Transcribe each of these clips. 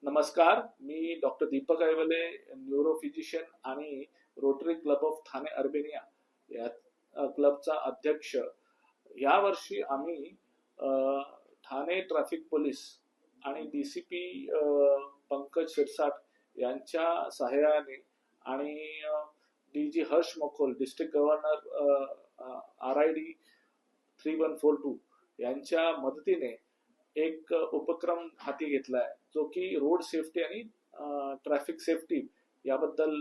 नमस्कार, मी doctor Deepak ऐवले, neurophysician आणि rotary club of Thane Urbania या क्लबचा अध्यक्ष. यावर्षी आम्ही ठाणे ट्रॅफिक पोलीस आणि डीसीपी पंकज शिरसाट यांच्या सहाय्याने आणि डीजी हर्ष मखोल, डिस्ट्रिक्ट गव्हर्नर RID 3142 यांच्या मदतीने एक उपक्रम हाती घेतलाय जो की रोड सेफ्टी आणि ट्रॅफिक सेफ्टी याबद्दल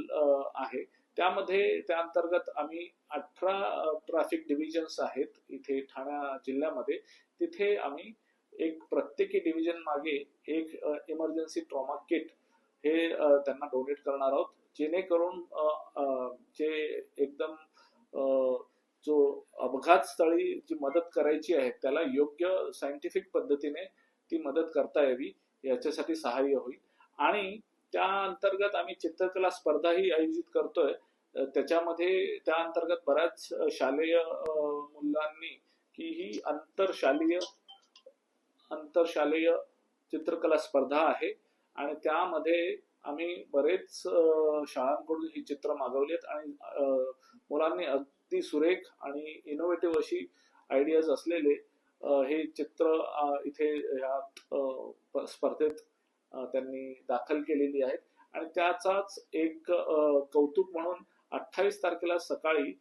आहे. त्यामध्ये त्या अंतर्गत आम्ही 18 ट्रॅफिक डिव्हिजन्स आहेत इथे ठाणे जिल्ह्यामध्ये. तिथे आम्ही एक प्रत्येकी डिव्हिजन मागे एक इमर्जन्सी ट्रॉमा किट हे त्यांना डोनेट करणार आहोत, जेणेकरून जे एकदम जो अपघात स्थळी जी मदत करायची आहे त्याला योग्य सायंटिफिक पद्धतीने ती मदत करता यावी याच्यासाठी सहाय्य होईल. आणि त्या अंतर्गत आम्ही चित्रकला स्पर्धाही आयोजित करतोय. त्याच्यामध्ये त्या अंतर्गत बऱ्याच शालेय मुलांनी की ही आंतरशालेय चित्रकला स्पर्धा आहे आणि त्यामध्ये आम्ही बरेच शाळांकडून ही चित्र मागवलीत आणि मुलांनी अगदी सुरेख आणि इनोव्हेटिव्ह अशी आयडियाज असलेले हे चित्र इथे ह्या स्पर्धेत त्यांनी दाखल केलेली आहेत. आणि त्याचाच एक कौतुक म्हणून 28 तारखेला सकाळी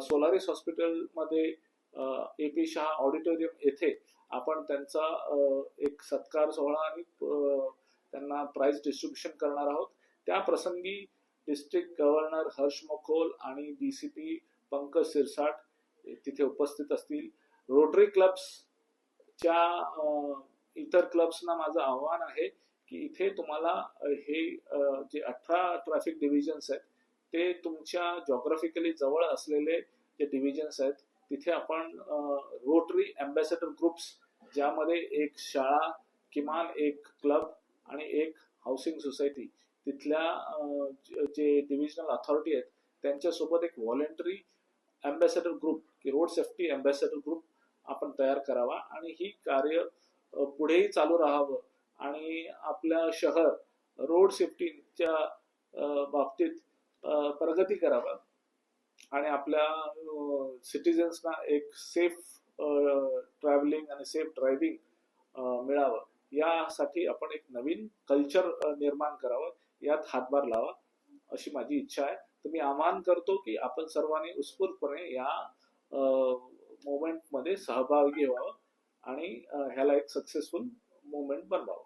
सोलारिस हॉस्पिटलमध्ये AP शाह ऑडिटोरियम येथे आपण त्यांचा एक सत्कार सोहळा आणि त्यांना प्राइज डिस्ट्रीब्युशन करणार आहोत. त्या प्रसंगी डिस्ट्रिक्ट गव्हर्नर हर्ष मखोल आणि DCP पंकज शिरसाट तिथे उपस्थित असतील. रोटरी क्लब्सच्या इतर क्लब्सना माझं आव्हान आहे की इथे तुम्हाला हे जे 18 ट्रॅफिक डिव्हिजन्स आहेत ते तुमच्या जॉग्राफिकली जवळ असलेले जे डिव्हिजन्स आहेत तिथे आपण रोटरी अँबॅसेडर ग्रुप्स, ज्यामध्ये एक शाळा, किमान एक क्लब आणि एक हाऊसिंग सोसायटी, तिथल्या जे डिव्हिजनल अथॉरिटी आहेत त्यांच्यासोबत एक व्हॉलेंटरी अँबॅसेडर ग्रुप की रोड सेफ्टी अँबॅसेडर ग्रुप आपण तयार करावा आणि ही कार्य पुढेही चालू राहावं आणि आपल्या शहर रोड सेफ्टीच्या बाबतीत प्रगती करावा आणि आपल्या सिटीजन्सना एक सेफ ट्रॅव्हलिंग आणि सेफ ड्रायव्हिंग मिळावं यासाठी आपण एक नवीन कल्चर निर्माण करावं, यात हातभार लावा अशी माझी इच्छा आहे. तर मी आवाहन करतो की आपण सर्वांनी उत्स्फूर्तपणे या मुवमेंट मध्ये सहभागी व्हावं आणि ह्याला एक सक्सेसफुल मुवमेंट बनवावं.